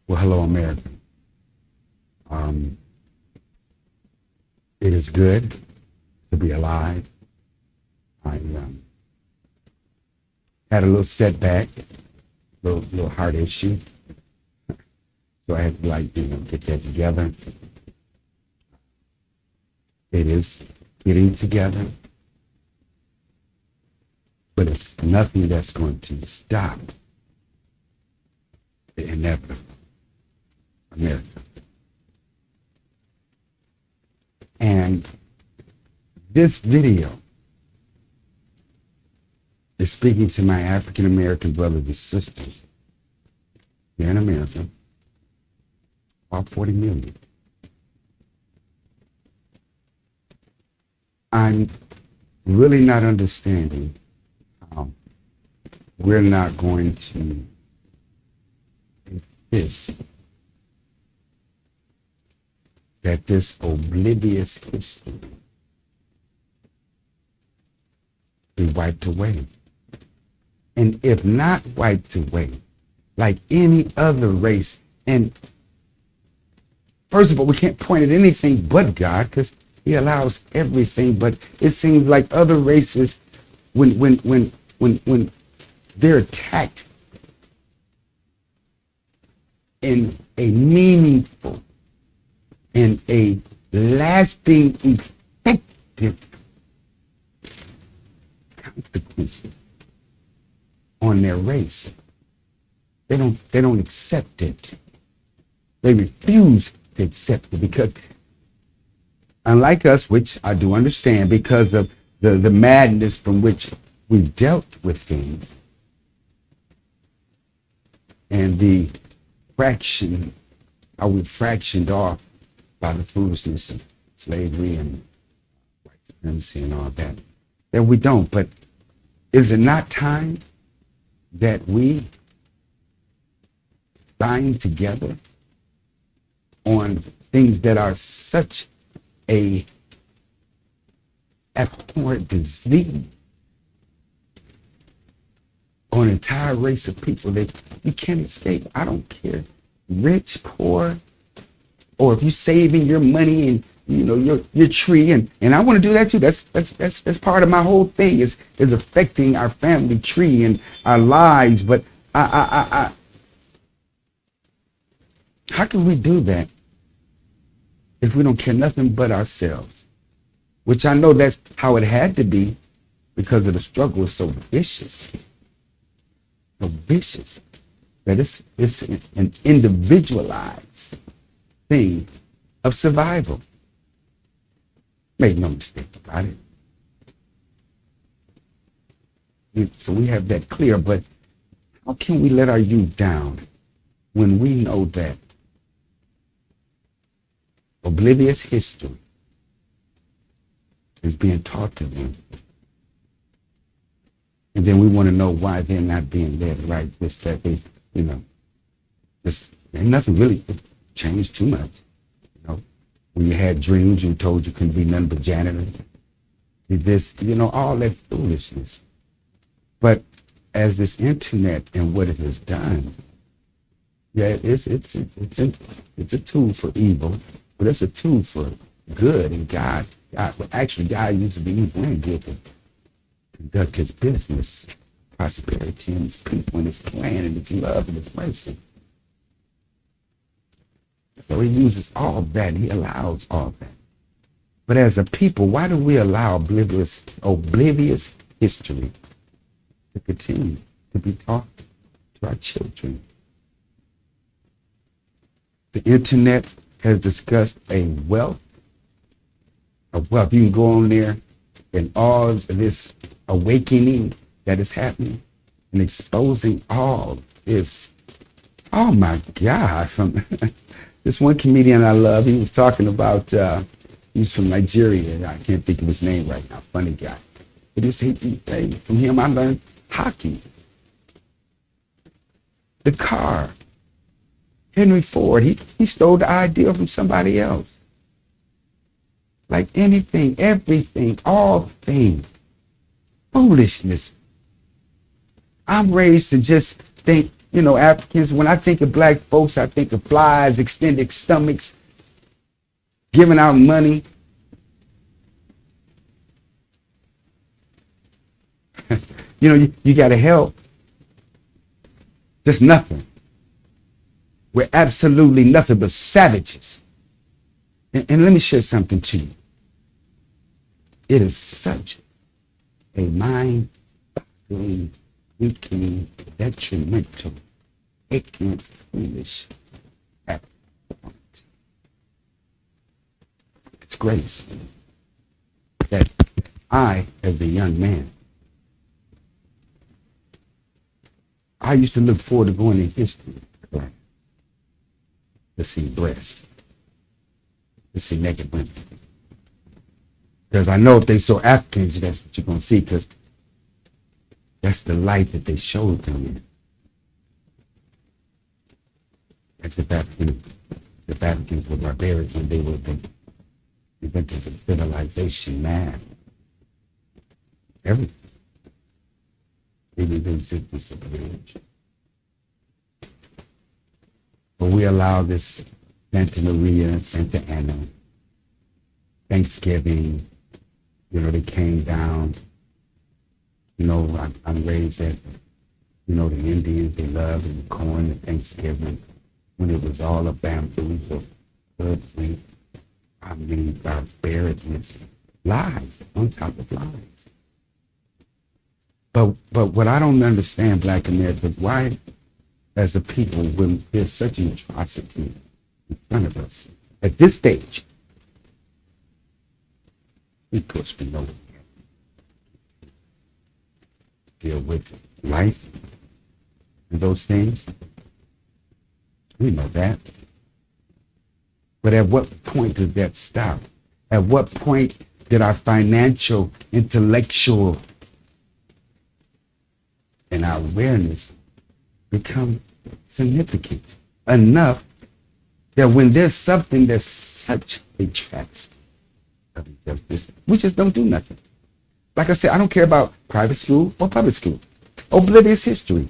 Well, hello, America. It is good to be alive. I had a little setback, little heart issue, so I had to get that together. It is getting together, but it's nothing that's going to stop the inevitable, America. And this video is speaking to my African American brothers and sisters here in America, about 40 million. I'm really not understanding how we're not going to insist that this oblivious history be wiped away. And if not wiped away, like any other race, and first of all, we can't point at anything but God because he allows everything, but it seems like other races, when they're attacked in a meaningful and a lasting, effective consequences on their race, they don't accept it. They refuse to accept it because, unlike us, which I do understand because of the madness from which we've dealt with things and the fraction, how we fractioned off by the foolishness of slavery and white supremacy and all that, that we don't. But is it not time that we bind together on things that are such a abhorrent disease on an entire race of people that you can't escape? I don't care, rich, poor, or if you're saving your money and your tree, and I want to do that too. That's part of my whole thing is affecting our family tree and our lives. But I how can we do that if we don't care nothing but ourselves? Which I know that's how it had to be because of the struggle was so vicious that it's an individualized thing of survival. Make no mistake about it. So we have that clear, but how can we let our youth down when we know that oblivious history is being taught to them? And then we want to know why they're not being led right. Just that they, just ain't nothing really changed too much. When you had dreams, you told you couldn't be nothing but janitor. This, all that foolishness. But as this internet and what it has done, yeah, it's a tool for evil, but it's a tool for good. And God uses the evil and good to conduct his business, prosperity, and his people, and his plan, and his love, and his mercy. So he uses all that. He allows all that. But as a people, why do we allow oblivious history to continue to be taught to our children? The internet has discussed a wealth. You can go on there and all of this awakening that is happening and exposing all this. Oh my God. From this one comedian I love, he was talking about, he's from Nigeria. I can't think of his name right now. Funny guy. But from him, I learned hockey. The car. Henry Ford, he stole the idea from somebody else. Like anything, everything, all things. Foolishness. I'm raised to just think Africans, when I think of black folks, I think of flies, extended stomachs, giving out money. You got to help. There's nothing. We're absolutely nothing but savages. And let me share something to you. It is such a mind-boggling, weakening, detrimental, ignorant, foolish act. It's grace that I, as a young man, I used to look forward to going to history class to see breast, to see naked women. Because I know if they saw Africans, that's what you're going to see, because that's the light that they showed them in. As if Africans were barbarians when they were the inventors of civilization, man. Everything. Even the existence of religion. But we allow this Santa Maria, Santa Anna, Thanksgiving, they came down. I'm raised that, the Indians, they loved the corn at Thanksgiving when it was all a bamboozle, hoodwink, barbarousness, lies on top of lies. But what I don't understand, Black Americans, why, as a people, when there's such an atrocity in front of us at this stage, of course we know we have to deal with life and those things. We know that. But at what point does that stop? At what point did our financial, intellectual, and our awareness become significant enough that when there's something that's such a travesty of injustice, we just don't do nothing. Like I said, I don't care about private school or public school. Oblivious History.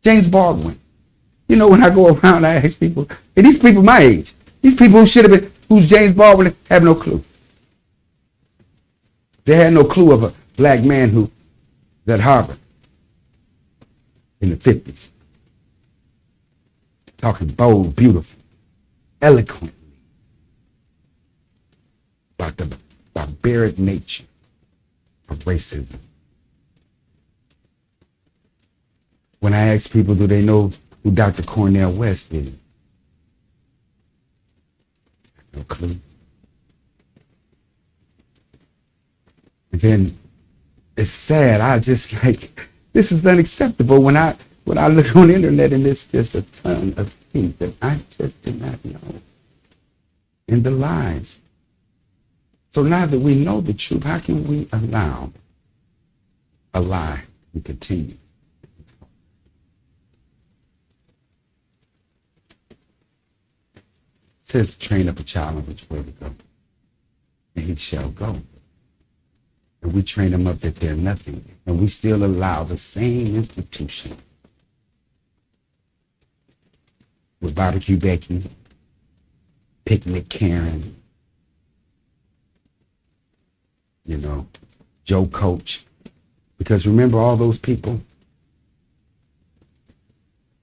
James Baldwin. When I go around, I ask people, and these people my age, these people who should have been, who's James Baldwin, have no clue. They had no clue of a black man who was at Harvard in the 50s. Talking bold, beautiful, eloquently about the barbaric nature of racism. When I ask people, do they know who Dr. Cornel West is? No clue. And then it's sad. I just this is unacceptable. When I look on the internet and there's just a ton of things that I just did not know. And the lies. So now that we know the truth, how can we allow a lie to continue? It says, train up a child in which way to go, and he shall go. And we train them up that they're nothing, and we still allow the same institution with Barbecue Becky, Picnic Karen, Joe Coach. Because remember, all those people,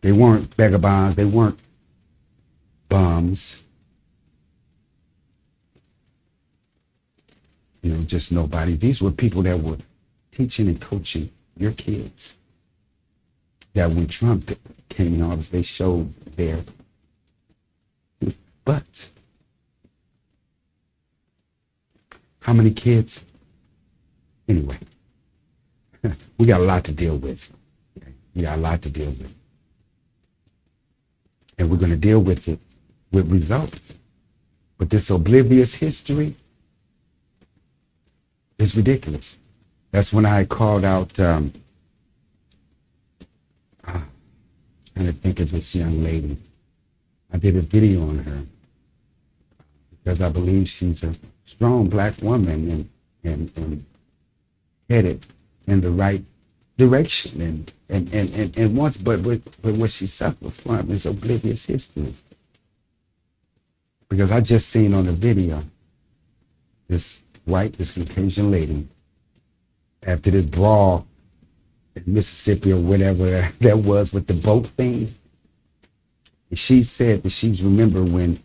they weren't vagabonds, they weren't bums. Just nobody. These were people that were teaching and coaching your kids. That when Trump came in office, they showed their butts. How many kids? Anyway, we got a lot to deal with. Okay? We got a lot to deal with. And we're going to deal with it with results. But this oblivious history is ridiculous. That's when I called out, trying to think of this young lady. I did a video on her because I believe she's a strong black woman and headed in the right direction and once, but what she suffered from is oblivious history. Because I just seen on the video this Caucasian lady after this brawl in Mississippi or whatever that was with the boat thing. And she said that she remember when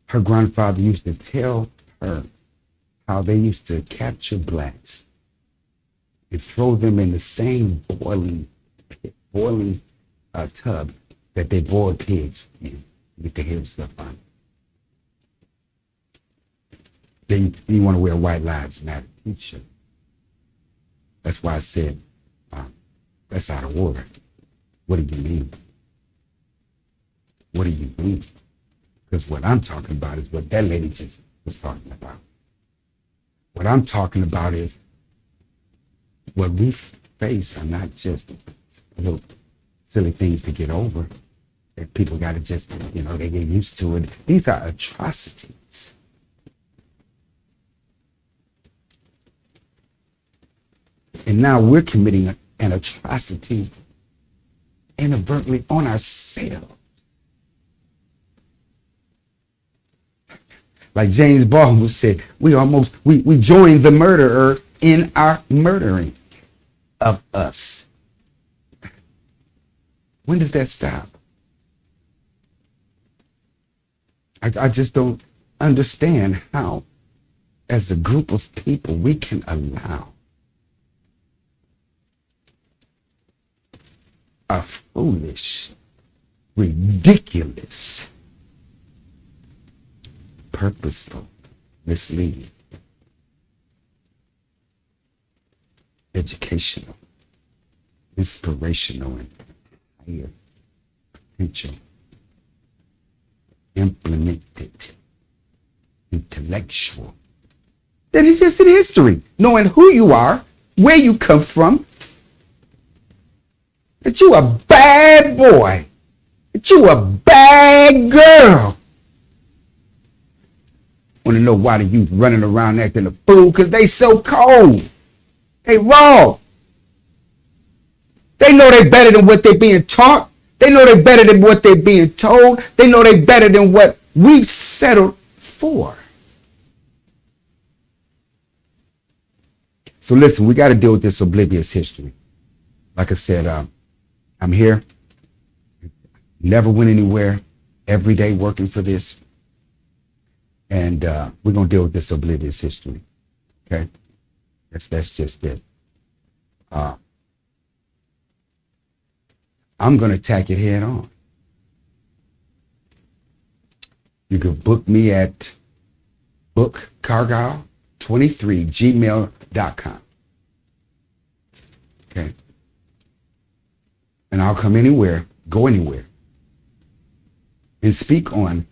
her grandfather used to tell her how they used to capture blacks and throw them in the same boiling tub that they boiled pigs in, get the head stuff on. Then you want to wear White Lives Matter t-shirt. That's why I said, that's out of order. What do you mean? What do you mean? Because what I'm talking about is what that lady just was talking about. What I'm talking about is what we face are not just little silly things to get over. That people got to just, they get used to it. These are atrocities. And now we're committing an atrocity inadvertently on ourselves. Like James Baldwin said, we joined the murderer in our murdering of us. When does that stop? I just don't understand how, as a group of people, we can allow a foolish, ridiculous, purposeful, misleading, educational, inspirational, and higher potential, implemented, intellectual. That is just in history, knowing who you are, where you come from, that you a bad boy, that you a bad girl. Want to know why the youth running around acting a fool? Because they so cold. They raw. They know they better than what they're being taught. They know they better than what they're being told. They know they better than what we settled for. So listen, we got to deal with this oblivious history. Like I said, I'm here. Never went anywhere. Every day working for this. And we're going to deal with this oblivious history. Okay? That's just it. I'm going to attack it head on. You can book me at bookcargyle23gmail.com. Okay? And I'll come anywhere, go anywhere, and speak on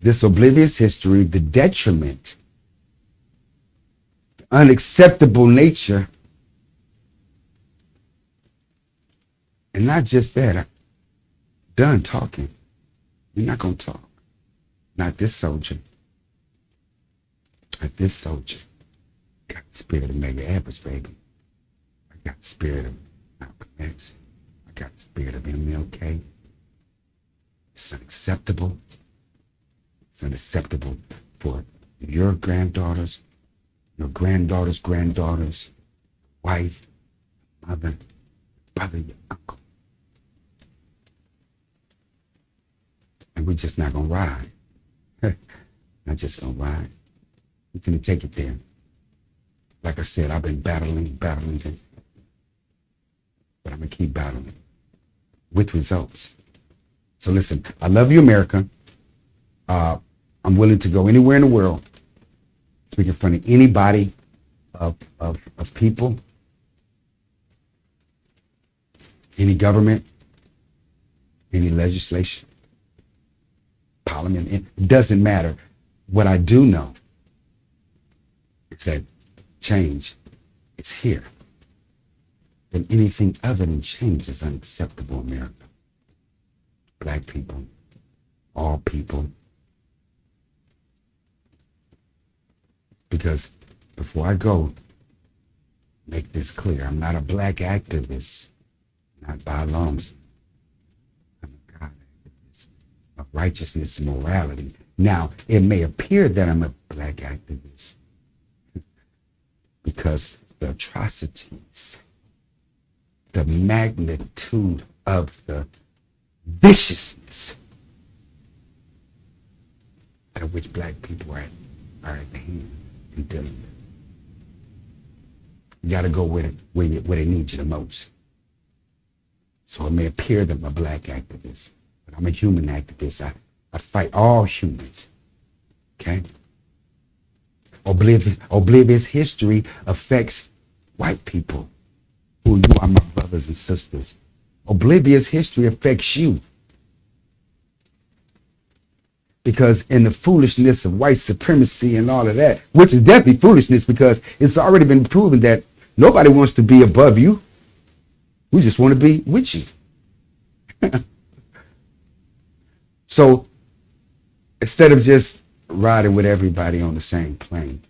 this oblivious history, the detriment, the unacceptable nature, and not just that. I'm done talking. You're not going to talk. Not this soldier. Not this soldier. I got the spirit of Mega Evers, baby. I got the spirit of Malcolm X. I got the spirit of MLK. It's unacceptable. It's unacceptable for your granddaughters, your granddaughters, wife, mother, brother, your uncle. And we're just not going to ride. Not just going to ride. We're going to take it there. Like I said, I've been battling, but I'm going to keep battling with results. So listen, I love you, America. I'm willing to go anywhere in the world, speak in front of anybody of people, any government, any legislation, parliament. It doesn't matter. What I do know is that change is here. And anything other than change is unacceptable, America. Black people, all people. Because before I go, Make this clear. I'm not a black activist, not by longs. I'm a God activist of righteousness and morality. Now, it may appear that I'm a black activist because the atrocities, the magnitude of the viciousness of which black people are at the hands and dealing with. You got to go where they need you the most. So it may appear that I'm a black activist, but I'm a human activist. I fight all humans. Okay? Oblivious history affects white people, who you are my brothers and sisters. Oblivious history affects you. Because in the foolishness of white supremacy and all of that, which is definitely foolishness because it's already been proven that nobody wants to be above you. We just want to be with you. So instead of just riding with everybody on the same plane,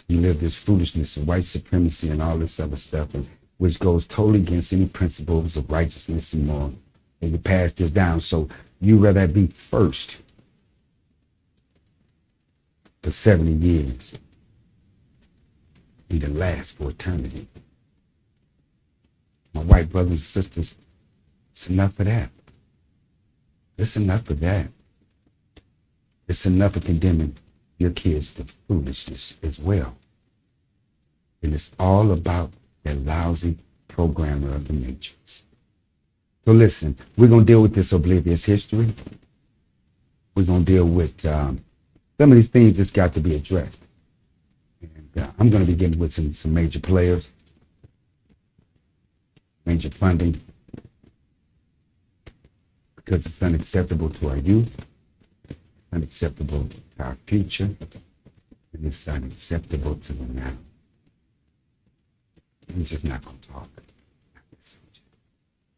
you live this foolishness of white supremacy and all this other stuff, which goes totally against any principles of righteousness and moral. And you pass this down. So you rather be first for 70 years than last for eternity. My white brothers and sisters, it's enough of that. It's enough of that. It's enough of condemning your kids to foolishness as well. And it's all about that lousy programmer of the matrix. So listen, we're going to deal with this oblivious history. We're going to deal with some of these things that's got to be addressed. And I'm going to be getting with some major players, major funding, because it's unacceptable to our youth, it's unacceptable to our future, and it's unacceptable to the now. We're just not going to talk.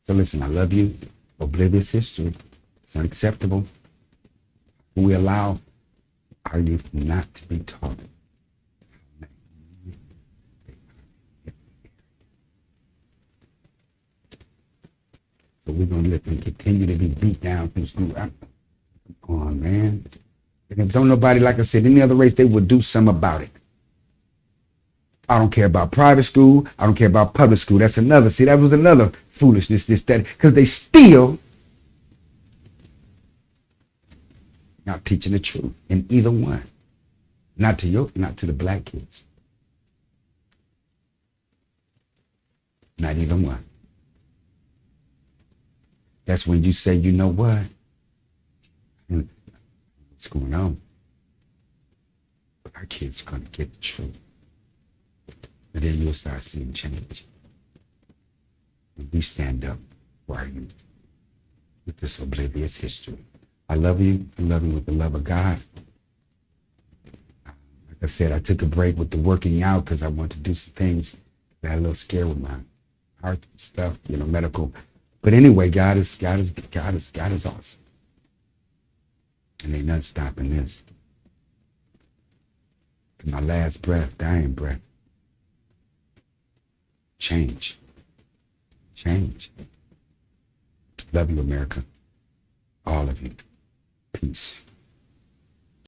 So listen, I love you. Oblivious history. It's unacceptable. We allow our youth not to be taught. So we're going to let them continue to be beat down through school. Come on, man. And if don't nobody, like I said, any other race, they would do something about it. I don't care about private school. I don't care about public school. That's another. See, that was another foolishness, this, that, because they still not teaching the truth in either one. Not to the black kids. Not either one. That's when you say, you know what? What's going on? But our kids are going to get the truth. And then you'll start seeing change. And we stand up for our youth with this oblivious history. I love you. I love you with the love of God. Like I said, I took a break with the working out because I wanted to do some things. I had a little scare with my heart stuff, medical. But anyway, God is awesome. And ain't nothing stopping this. To my last breath, dying breath. Change. Love you, America. All of you. Peace.